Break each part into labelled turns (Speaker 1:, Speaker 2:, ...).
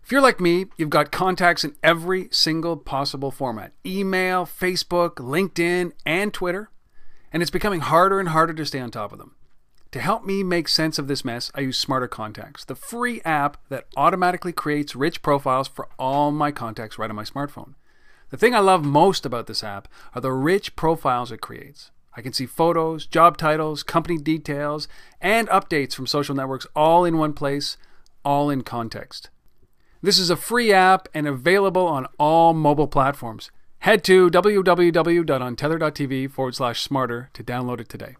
Speaker 1: If you're like me, you've got contacts in every single possible format. Email, Facebook, LinkedIn, and Twitter. And it's becoming harder and harder to stay on top of them. To help me make sense of this mess, I use Smarter Contacts, the free app that automatically creates rich profiles for all my contacts right on my smartphone. The thing I love most about this app are the rich profiles it creates. I can see photos, job titles, company details, and updates from social networks all in one place, all in context. This is a free app and available on all mobile platforms. Head to www.untether.tv/smarter to download it today.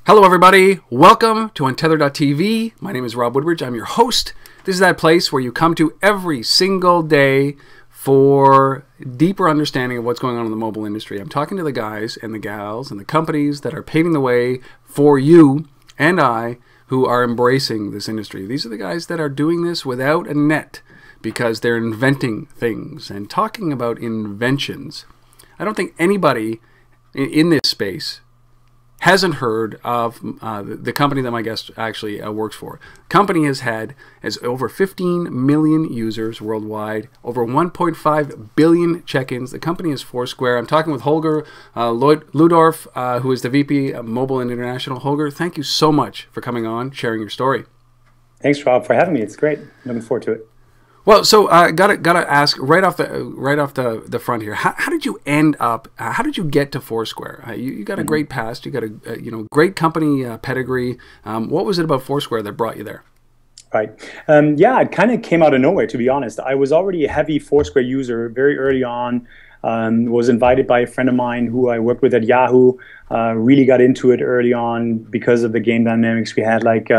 Speaker 1: Hello everybody, welcome to Untether.tv. My name is Rob Woodbridge, I'm your host. This is that place where you come to every single day for deeper understanding of what's going on in the mobile industry. I'm talking to the guys and the gals and the companies that are paving the way for you and I who are embracing this industry. These are the guys that are doing this without a net because they're inventing things and talking about inventions. I don't think anybody in this space hasn't heard of the company that my guest actually works for. The company has over 15 million users worldwide, over 1.5 billion check-ins. The company is Foursquare. I'm talking with Holger Luedorf, who is the VP of Mobile and International. Holger, thank you so much for coming on, sharing your story.
Speaker 2: Thanks, Rob, for having me. It's great. Looking forward to it.
Speaker 1: Well, so gotta ask right off the front here. How did you end up? How did you get to Foursquare? You got a great past. You got a great company pedigree. What was it about Foursquare that brought you there?
Speaker 2: Right. Yeah, it kind of came out of nowhere, to be honest. I was already a heavy Foursquare user very early on. Was invited by a friend of mine who I worked with at Yahoo. Really got into it early on because of the game dynamics. We had like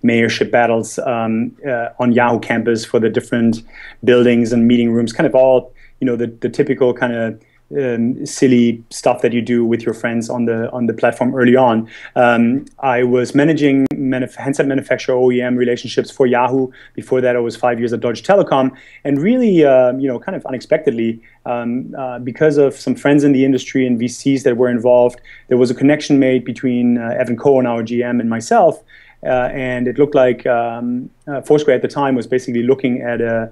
Speaker 2: mayorship battles on Yahoo campus for the different buildings and meeting rooms, kind of all, the typical kind of silly stuff that you do with your friends on the platform early on. I was managing handset manufacturer OEM relationships for Yahoo. Before that, I was 5 years at Deutsche Telekom, and really, kind of unexpectedly, because of some friends in the industry and VCs that were involved, there was a connection made between Evan Cohen, our GM, and myself. And it looked like Foursquare at the time was basically looking at a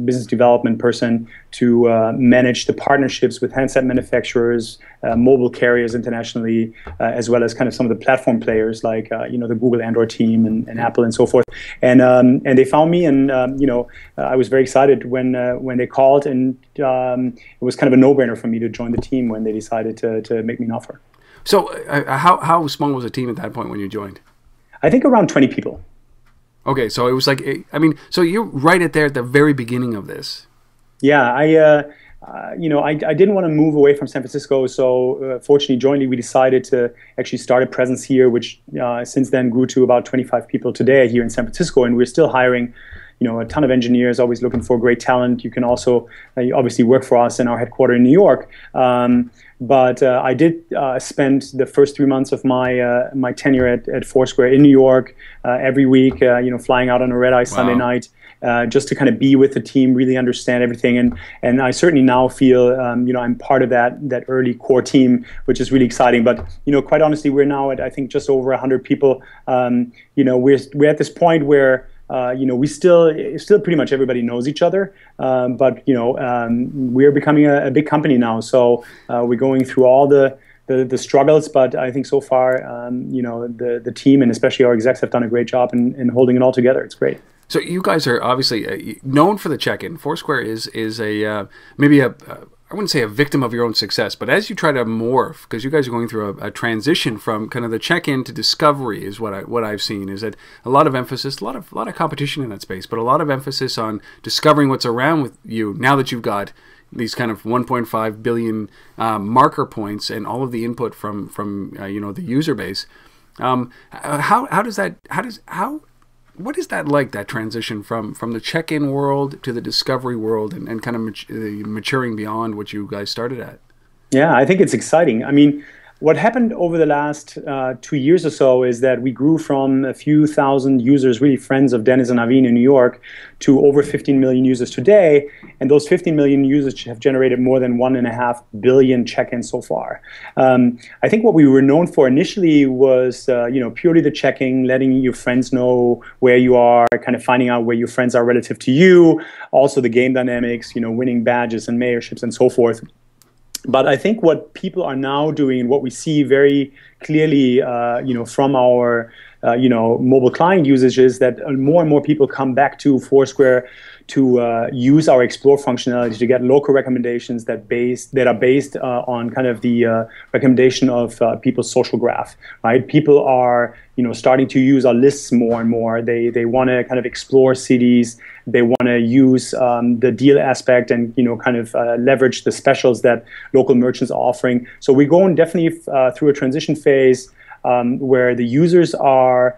Speaker 2: business development person to manage the partnerships with handset manufacturers, mobile carriers internationally, as well as kind of some of the platform players like the Google Android team and Apple and so forth. And they found me, and I was very excited when they called, and it was kind of a no-brainer for me to join the team when they decided to make me an offer.
Speaker 1: So how small was the team at that point when you joined?
Speaker 2: I think around 20 people.
Speaker 1: Okay, so it was like, so you're right at the very beginning of this.
Speaker 2: Yeah, I didn't want to move away from San Francisco, so fortunately, jointly, we decided to actually start a presence here, which since then grew to about 25 people today here in San Francisco, and we're still hiring a ton of engineers, always looking for great talent. You can also obviously work for us in our headquarters in New York. But I did spend the first 3 months of my tenure at Foursquare in New York every week, flying out on a red-eye Sunday night, just to kind of be with the team, really understand everything. And I certainly now feel, I'm part of that early core team, which is really exciting. But, quite honestly, we're now at, I think, just over 100 people. We're at this point where we still pretty much everybody knows each other, but we're becoming a big company now. So we're going through all the struggles, but I think so far, the team and especially our execs have done a great job in holding it all together. It's great.
Speaker 1: So you guys are obviously known for the check-in. Foursquare is maybe I wouldn't say a victim of your own success, but as you try to morph, because you guys are going through a transition from kind of the check-in to discovery, is what I've seen, is that a lot of emphasis, a lot of competition in that space, but a lot of emphasis on discovering what's around with you now that you've got these kind of 1.5 billion marker points and all of the input from the user base. What is that like, that transition from the check-in world to the discovery world and kind of maturing beyond what you guys started at?
Speaker 2: Yeah, I think it's exciting. I mean, what happened over the last 2 years or so is that we grew from a few thousand users, really friends of Dennis and Naveen in New York, to over 15 million users today. And those 15 million users have generated more than 1.5 billion check-ins so far. I think what we were known for initially was purely the checking, letting your friends know where you are, kind of finding out where your friends are relative to you, also the game dynamics, winning badges and mayorships and so forth. But I think what people are now doing, what we see very clearly, from our, mobile client usage, is that more and more people come back to Foursquare to use our Explore functionality to get local recommendations that are based on kind of the recommendation of people's social graph. Right? People are starting to use our lists more and more. They want to kind of explore cities. They want to use the deal aspect and kind of leverage the specials that local merchants are offering. So we're going definitely through a transition phase where the users are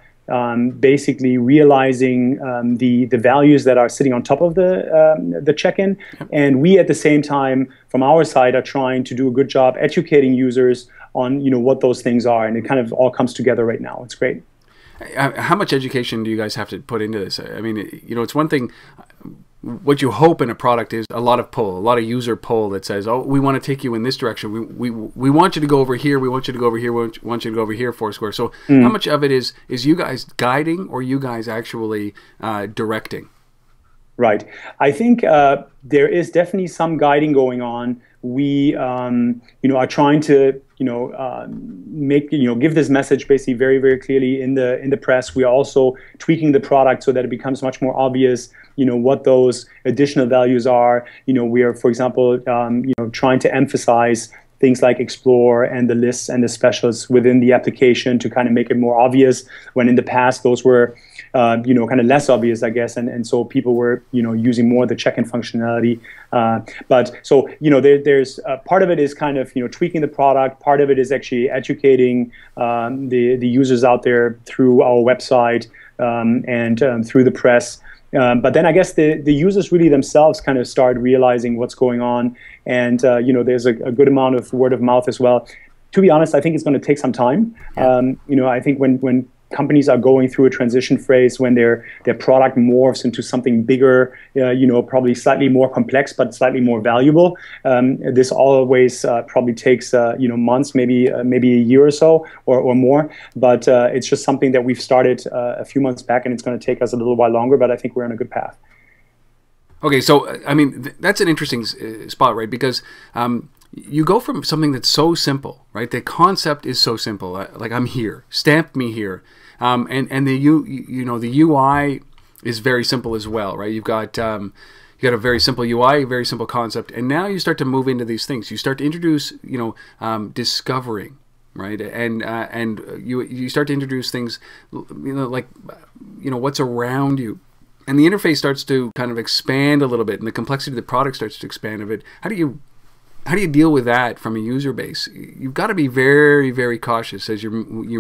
Speaker 2: basically realizing the values that are sitting on top of the check-in, and we at the same time from our side are trying to do a good job educating users on what those things are, and it kind of all comes together right now. It's great.
Speaker 1: How much education do you guys have to put into this? I mean, it's one thing. What you hope in a product is a lot of pull, a lot of user pull that says, "Oh, we want to take you in this direction. We want you to go over here. We want you to go over here. We want you to go over here." Foursquare. So, how much of it is you guys guiding, or you guys actually directing?
Speaker 2: Right. I think there is definitely some guiding going on. We, are trying to, give this message basically very, very clearly in the press. We are also tweaking the product so that it becomes much more obvious, what those additional values are. We are, for example, trying to emphasize things like Explore and the lists and the specials within the application to kind of make it more obvious, when in the past those were kind of less obvious, I guess, and so people were using more of the check-in functionality. But so there's part of it is kind of tweaking the product. Part of it is actually educating the users out there through our website and through the press. But then I guess the users really themselves kind of start realizing what's going on, and there's a good amount of word of mouth as well. To be honest, I think it's going to take some time. I think when companies are going through a transition phase, when their product morphs into something bigger, probably slightly more complex but slightly more valuable, this always probably takes months, maybe a year or so or more. But it's just something that we've started a few months back, and it's going to take us a little while longer. But I think we're on a good path.
Speaker 1: Okay, so I mean that's an interesting spot, right? Because you go from something that's so simple, right? The concept is so simple, like I'm here, stamp me here, and the the UI is very simple as well, right? You've got a very simple UI, very simple concept, and now you start to move into these things. You start to introduce, discovering, right? And you start to introduce things, like what's around you. And the interface starts to kind of expand a little bit, and the complexity of the product starts to expand a bit. How do you deal with that from a user base? You've got to be very, very cautious as you're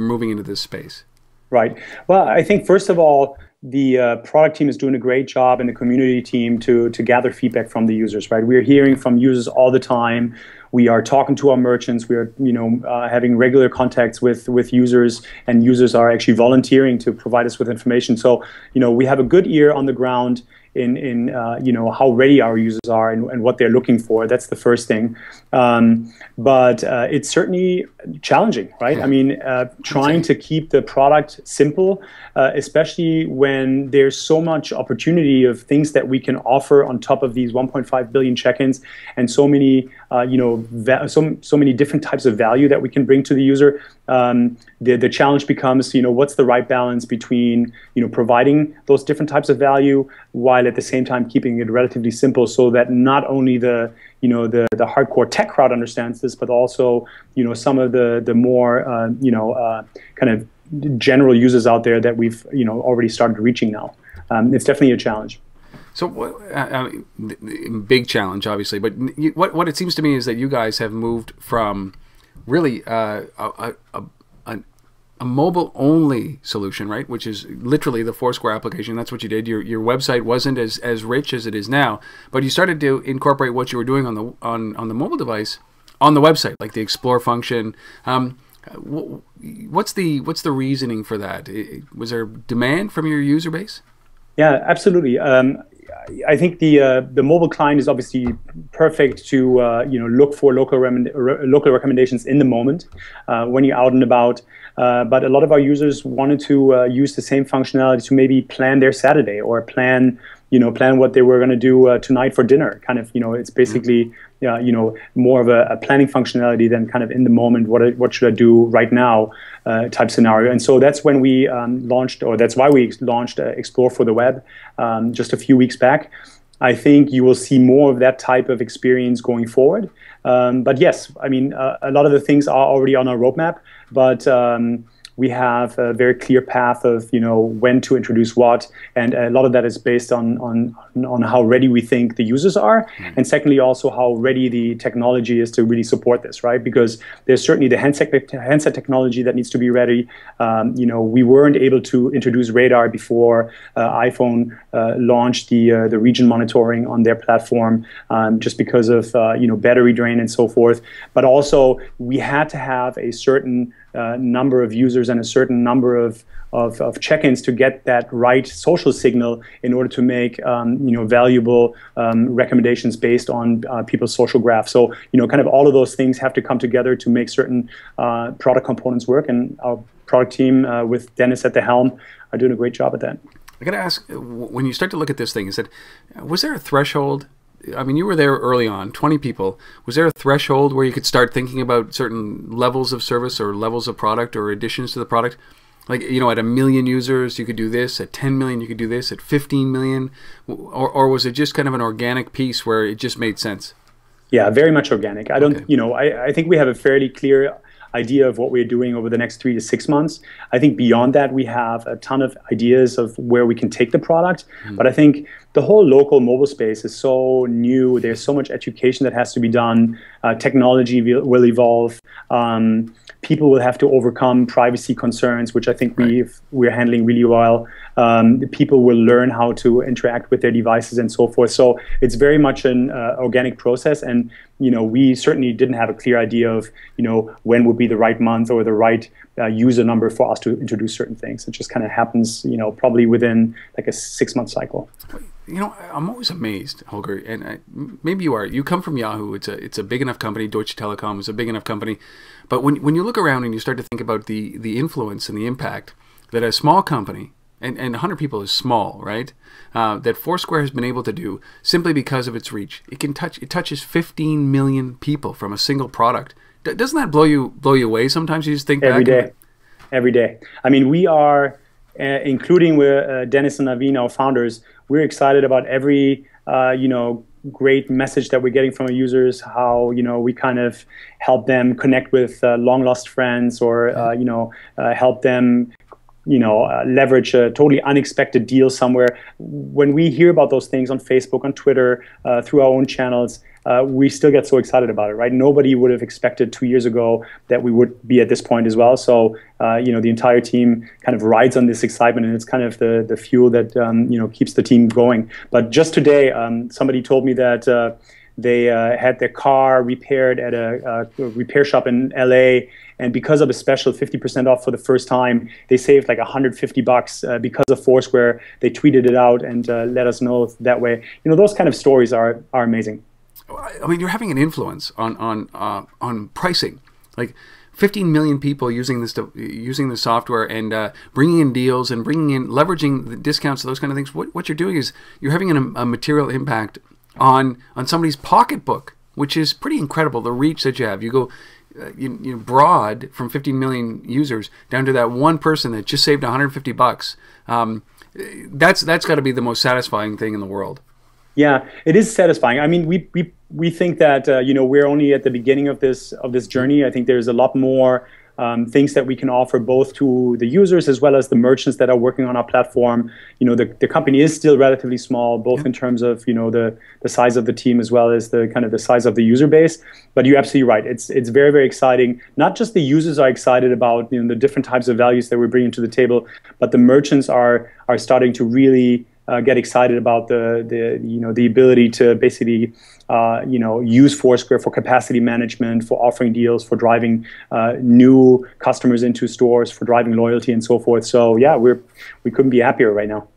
Speaker 1: moving into this space.
Speaker 2: Right. Well, I think first of all, the product team is doing a great job, and the community team to gather feedback from the users. Right. We're hearing from users all the time. We are talking to our merchants. We are, having regular contacts with users, and users are actually volunteering to provide us with information. So, we have a good ear on the ground in how ready our users are and what they're looking for. That's the first thing. But it's certainly challenging, right? Yeah. I mean, trying to keep the product simple, especially when there's so much opportunity of things that we can offer on top of these 1.5 billion check-ins, and so many, so many different types of value that we can bring to the user. The challenge becomes, what's the right balance between, providing those different types of value while at the same time keeping it relatively simple, so that not only the hardcore tech crowd understands this, but also, some of the more, kind of general users out there that we've, already started reaching now. It's definitely a challenge.
Speaker 1: So, big challenge, obviously. But what it seems to me is that you guys have moved from really a mobile-only solution, right? Which is literally the Foursquare application. That's what you did. Your website wasn't as rich as it is now, but you started to incorporate what you were doing on the mobile device on the website, like the explore function. What's the reasoning for that? Was there demand from your user base?
Speaker 2: Yeah, absolutely. I think the mobile client is obviously perfect to look for local recommendations in the moment when you're out and about. But a lot of our users wanted to use the same functionality to maybe plan their Saturday or plan what they were going to do tonight for dinner. Kind of, it's basically more of a planning functionality than kind of in the moment, what should I do right now type scenario. And so that's when we that's why we launched Explore for the Web just a few weeks back. I think you will see more of that type of experience going forward. But yes, I mean, a lot of the things are already on our roadmap, but we have a very clear path of when to introduce what, and a lot of that is based on how ready we think the users are, and secondly also how ready the technology is to really support this, right? Because there's certainly the handset technology that needs to be ready. We weren't able to introduce radar before iPhone launched the region monitoring on their platform, just because of battery drain and so forth. But also we had to have a certain number of users and a certain number of check-ins to get that right social signal in order to make valuable recommendations based on people's social graph. So kind of all of those things have to come together to make certain product components work, and our product team with Dennis at the helm are doing a great job at that.
Speaker 1: I got to ask, when you start to look at this thing, was there a threshold? I mean, you were there early on, 20 people. Was there a threshold where you could start thinking about certain levels of service or levels of product or additions to the product? Like, at 1 million users, you could do this. At 10 million, you could do this. At 15 million? Or was it just kind of an organic piece where it just made sense?
Speaker 2: Yeah, very much organic. I don't, I think we have a fairly clear idea of what we're doing over the next 3 to 6 months. I think beyond that, we have a ton of ideas of where we can take the product. But I think the whole local mobile space is so new. There's so much education that has to be done. Technology will evolve. People will have to overcome privacy concerns, which I think we're handling really well. People will learn how to interact with their devices and so forth. So it's very much an organic process. And we certainly didn't have a clear idea of when would be the right month or the right user number for us to introduce certain things. It just kind of happens, probably within like a 6-month cycle.
Speaker 1: I'm always amazed, Holger, and maybe you are. You come from Yahoo. It's a big enough company. Deutsche Telekom is a big enough company. But when you look around and you start to think about the influence and the impact that a small company, and 100 people is small, right? That Foursquare has been able to do simply because of its reach. It touches 15 million people from a single product. Doesn't that blow you away sometimes? You just think
Speaker 2: every day. I mean, we are, including with Dennis and Naveen, our founders, we're excited about every great message that we're getting from our users. How we kind of help them connect with long lost friends, or help them leverage a totally unexpected deal somewhere. When we hear about those things on Facebook, on Twitter, through our own channels, we still get so excited about it, right? Nobody would have expected 2 years ago that we would be at this point as well. So, the entire team kind of rides on this excitement, and it's kind of the fuel that, keeps the team going. But just today, somebody told me that they had their car repaired at a repair shop in LA, and because of a special 50% off for the first time, they saved like $150 because of Foursquare. They tweeted it out and let us know that way. Those kind of stories are amazing.
Speaker 1: I mean, you're having an influence on pricing, like 15 million people using the software and bringing in deals and leveraging the discounts, those kind of things. What you're doing is you're having a material impact on somebody's pocketbook, which is pretty incredible. The reach that you have, you go broad from 15 million users down to that one person that just saved $150. That's got to be the most satisfying thing in the world.
Speaker 2: Yeah, it is satisfying. I mean, we think that we're only at the beginning of this journey. I think there's a lot more things that we can offer both to the users as well as the merchants that are working on our platform. The company is still relatively small, both in terms of the size of the team as well as the kind of the size of the user base. But you're absolutely right. It's very, very exciting. Not just the users are excited about the different types of values that we're bringing to the table, but the merchants are starting to really get excited about the ability to basically use Foursquare for capacity management, for offering deals, for driving new customers into stores, for driving loyalty and so forth. So yeah, we couldn't be happier right now.